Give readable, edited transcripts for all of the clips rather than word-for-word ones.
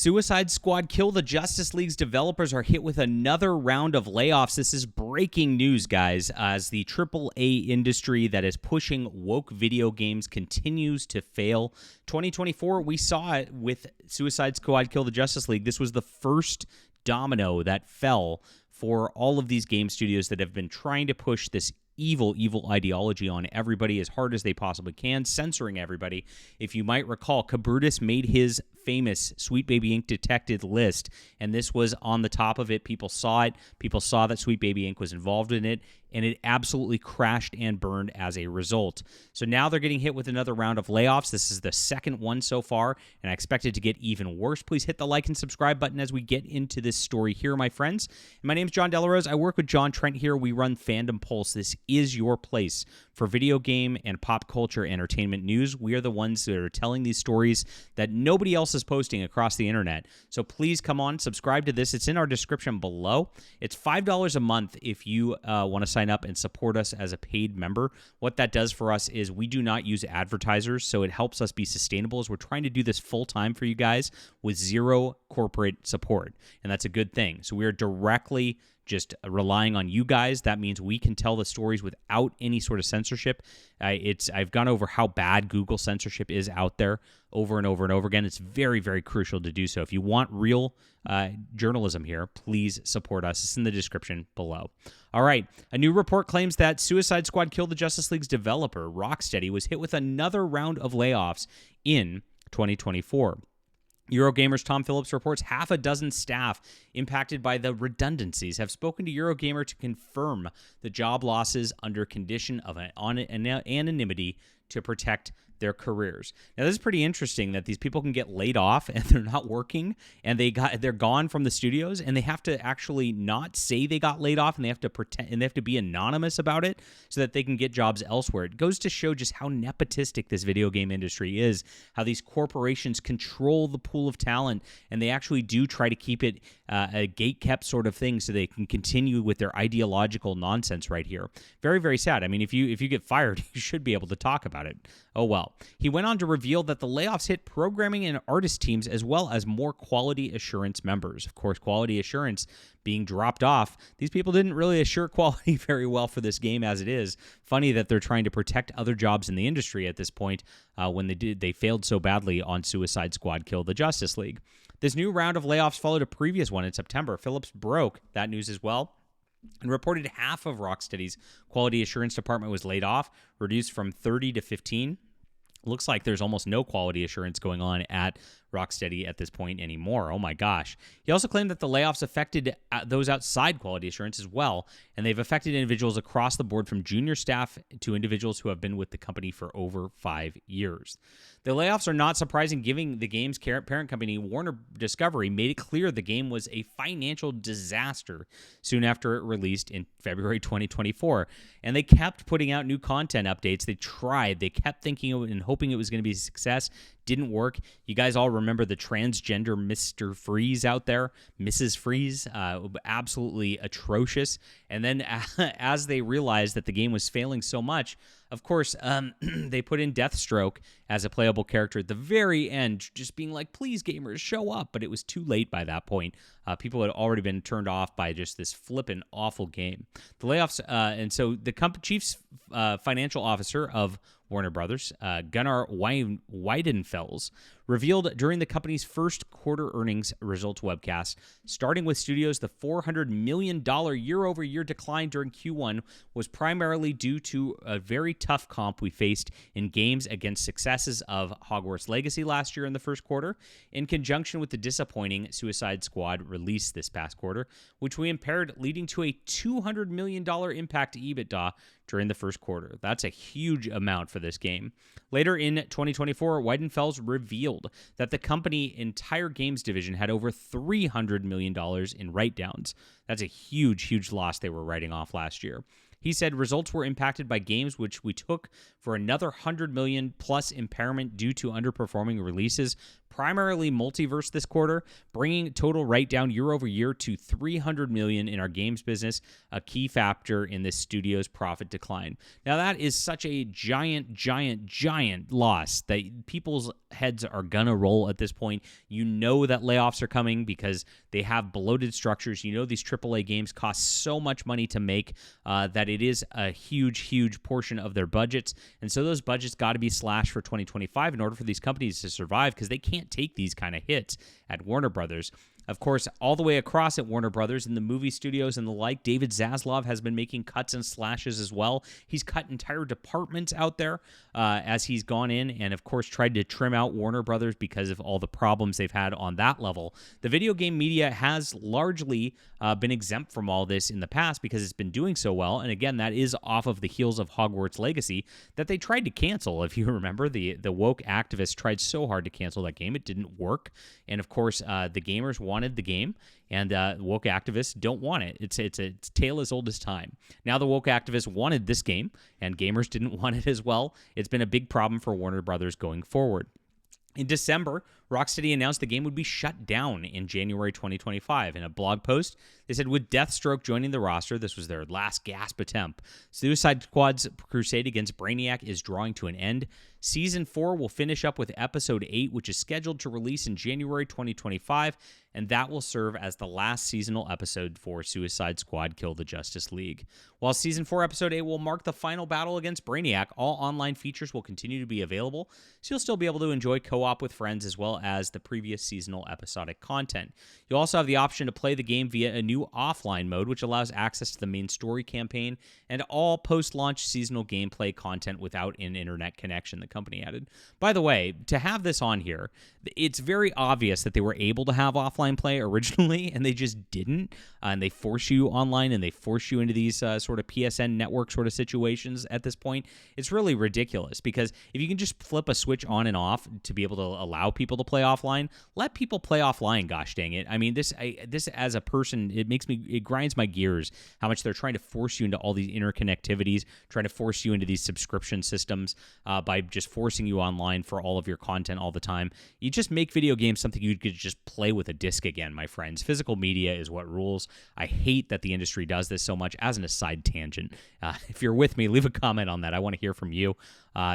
Suicide Squad Kill the Justice League's developers are hit with another round of layoffs. This is breaking news, guys, as the AAA industry that is pushing woke video games continues to fail. 2024, we saw it with Suicide Squad Kill the Justice League. This was the first domino that fell for all of these game studios that have been trying to push this evil ideology on everybody as hard as they possibly can, censoring everybody. If you might recall, Kabrutus made his famous Sweet Baby Inc. detected list, and this was on the top of it. People saw it. People saw that Sweet Baby Inc. was involved in it, and it absolutely crashed and burned as a result. So now they're getting hit with another round of layoffs. This is the second one so far, and I expect it to get even worse. Please hit the like and subscribe button as we get into this story here, my friends. My name is John Delarose. I work with John Trent here. We run Fandom Pulse. This is your place for video game and pop culture entertainment news. We are the ones that are telling these stories that nobody else is posting across the internet. So please come on, subscribe to this. It's in our description below. It's $5 a month if you want to sign up and support us as a paid member. What that does for us is we do not use advertisers, so it helps us be sustainable as we're trying to do this full time for you guys with zero corporate support, and that's a good thing. So we are directly just relying on you guys. That means we can tell the stories without any sort of censorship. I've gone over how bad Google censorship is out there over and over and over again. It's very, very crucial to do so. If you want real journalism here, please support us. It's in the description below. All right. A new report claims that Suicide Squad Kill the Justice League's developer, Rocksteady, was hit with another round of layoffs in 2024. Eurogamer's Tom Phillips reports half a dozen staff impacted by the redundancies have spoken to Eurogamer to confirm the job losses under condition of anonymity to protect their careers. Now, this is pretty interesting that these people can get laid off and they're not working, and they're gone from the studios, and they have to actually not say they got laid off, and they have to pretend, and they have to be anonymous about it so that they can get jobs elsewhere. It goes to show just how nepotistic this video game industry is, how these corporations control the pool of talent, and they actually do try to keep it a gate-kept sort of thing so they can continue with their ideological nonsense right here. Very, very sad. I mean, if you get fired, you should be able to talk about it. Oh, well. He went on to reveal that the layoffs hit programming and artist teams as well as more quality assurance members. Of course, quality assurance being dropped off. These people didn't really assure quality very well for this game as it is. Funny that they're trying to protect other jobs in the industry at this point when they failed so badly on Suicide Squad Kill the Justice League. This new round of layoffs followed a previous one in September. Phillips broke that news as well and reported half of Rocksteady's quality assurance department was laid off, reduced from 30 to 15. Looks like there's almost no quality assurance going on at Rocksteady at this point anymore. Oh my gosh. He also claimed that the layoffs affected those outside quality assurance as well, and they've affected individuals across the board from junior staff to individuals who have been with the company for over 5 years. The layoffs are not surprising, given the game's parent company, Warner Discovery, made it clear the game was a financial disaster soon after it released in February 2024. And they kept putting out new content updates. They tried. They kept thinking and hoping it was going to be a success. Didn't work. You guys all remember the transgender Mr. Freeze out there, Mrs. Freeze, absolutely atrocious. And then as they realized that the game was failing so much, of course, they put in Deathstroke as a playable character at the very end, just being like, please, gamers, show up. But it was too late by that point. People had already been turned off by just this flippin' awful game. The layoffs, and so the chief's financial officer of Warner Brothers, Gunnar Weidenfels, revealed during the company's first quarter earnings results webcast, starting with studios, the $400 million year-over-year decline during Q1 was primarily due to a very tough comp we faced in games against successes of Hogwarts Legacy last year in the first quarter, in conjunction with the disappointing Suicide Squad release this past quarter, which we impaired, leading to a $200 million impact to EBITDA during the first quarter. That's a huge amount for this game. Later in 2024, Weidenfels revealed that the company's entire games division had over $300 million in write-downs. That's a huge, huge loss they were writing off last year. He said results were impacted by games which we took for another $100 million plus impairment due to underperforming releases, primarily multiverse this quarter, bringing total write-down year-over-year to $300 million in our games business, a key factor in this studio's profit decline. Now, that is such a giant loss that people's heads are gonna roll at this point. You know that layoffs are coming because they have bloated structures. You know these AAA games cost so much money to make that it is a huge portion of their budgets, and so those budgets got to be slashed for 2025 in order for these companies to survive, because they can't take these kind of hits at Warner Brothers. Of course, all the way across at Warner Brothers in the movie studios and the like, David Zaslav has been making cuts and slashes as well. He's cut entire departments out there as he's gone in and, of course, tried to trim out Warner Brothers because of all the problems they've had on that level. The video game media has largely been exempt from all this in the past because it's been doing so well. And again, that is off of the heels of Hogwarts Legacy that they tried to cancel. If you remember, the woke activists tried so hard to cancel that game. It didn't work. And, of course, the gamers wanted the game, and woke activists don't want it. It's a tale as old as time. Now the woke activists wanted this game, and gamers didn't want it as well. It's been a big problem for Warner Brothers going forward. In December, Rocksteady announced the game would be shut down in January 2025. In a blog post, they said, with Deathstroke joining the roster, this was their last gasp attempt. Suicide Squad's crusade against Brainiac is drawing to an end. Season 4 will finish up with Episode 8, which is scheduled to release in January 2025, and that will serve as the last seasonal episode for Suicide Squad Kill the Justice League. While Season 4 Episode 8 will mark the final battle against Brainiac, all online features will continue to be available, so you'll still be able to enjoy co-op with friends as well as the previous seasonal episodic content. You'll also have the option to play the game via a new offline mode, which allows access to the main story campaign and all post-launch seasonal gameplay content without an internet connection, the company added. By the way, to have this on here, it's very obvious that they were able to have offline play originally, and they just didn't. And they force you online, and they force you into these sort of PSN network sort of situations at this point. It's really ridiculous, because if you can just flip a switch on and off to be able to allow people to play offline, let people play offline, gosh dang it. I mean, this as a person, it grinds my gears how much they're trying to force you into all these interconnectivities, trying to force you into these subscription systems by just forcing you online for all of your content all the time. You just make video games something you could just play with a disc again, my friends. Physical media is what rules. I hate that the industry does this so much. As an aside tangent, if you're with me, leave a comment on that. I want to hear from you.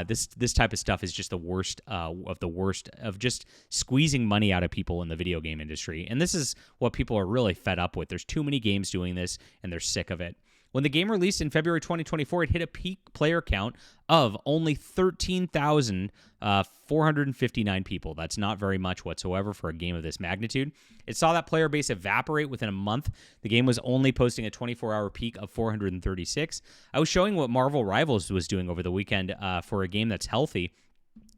This type of stuff is just the worst of just squeezing money out of people in the video game industry. And this is what people are really fed up with. There's too many games doing this, and they're sick of it. When the game released in February 2024, it hit a peak player count of only 13,459 people. That's not very much whatsoever for a game of this magnitude. It saw that player base evaporate within a month. The game was only posting a 24-hour peak of 436. I was showing what Marvel Rivals was doing over the weekend for a game that's healthy.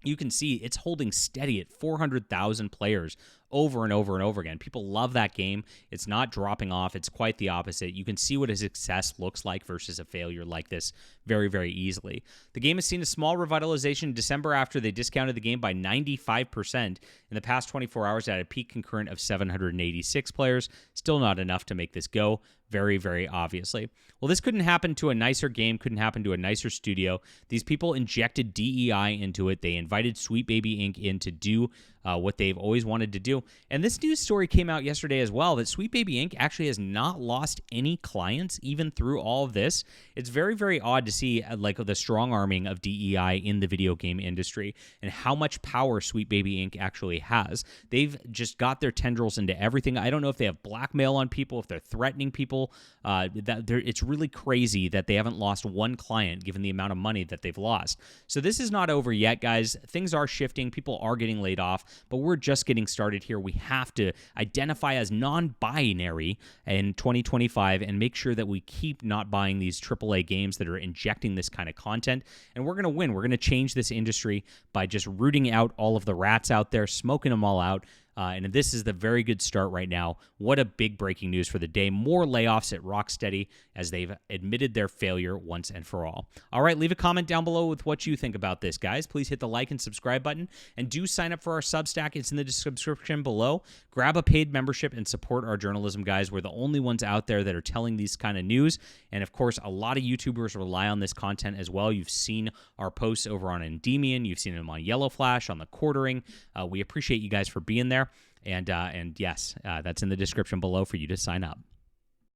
You can see it's holding steady at 400,000 players over and over and over again. People love that game. It's not dropping off. It's quite the opposite. You can see what a success looks like versus a failure like this very easily. The game has seen a small revitalization in December after they discounted the game by 95%. In the past 24 hours, it had a peak concurrent of 786 players. Still not enough to make this go. Very obviously. Well, this couldn't happen to a nicer game, couldn't happen to a nicer studio. These people injected DEI into it. They invited Sweet Baby Inc. in to do what they've always wanted to do. And this news story came out yesterday as well, that Sweet Baby Inc. actually has not lost any clients even through all of this. It's very odd to see like the strong arming of DEI in the video game industry and how much power Sweet Baby Inc. actually has. They've just got their tendrils into everything. I don't know if they have blackmail on people, if they're threatening people. It's really crazy that they haven't lost one client given the amount of money that they've lost. So this is not over yet, guys. Things are shifting. People are getting laid off, but we're just getting started here. We have to identify as non-binary in 2025 and make sure that we keep not buying these AAA games that are injecting this kind of content. And we're going to win. We're going to change this industry by just rooting out all of the rats out there, smoking them all out. And this is the very good start right now. What a big breaking news for the day. More layoffs at Rocksteady as they've admitted their failure once and for all. All right, leave a comment down below with what you think about this, guys. Please hit the like and subscribe button, and do sign up for our Substack. It's in the description below. Grab a paid membership and support our journalism, guys. We're the only ones out there that are telling these kind of news. And of course, a lot of YouTubers rely on this content as well. You've seen our posts over on Endymion. You've seen them on Yellow Flash, on the Quartering. We appreciate you guys for being there. And yes, that's in the description below for you to sign up.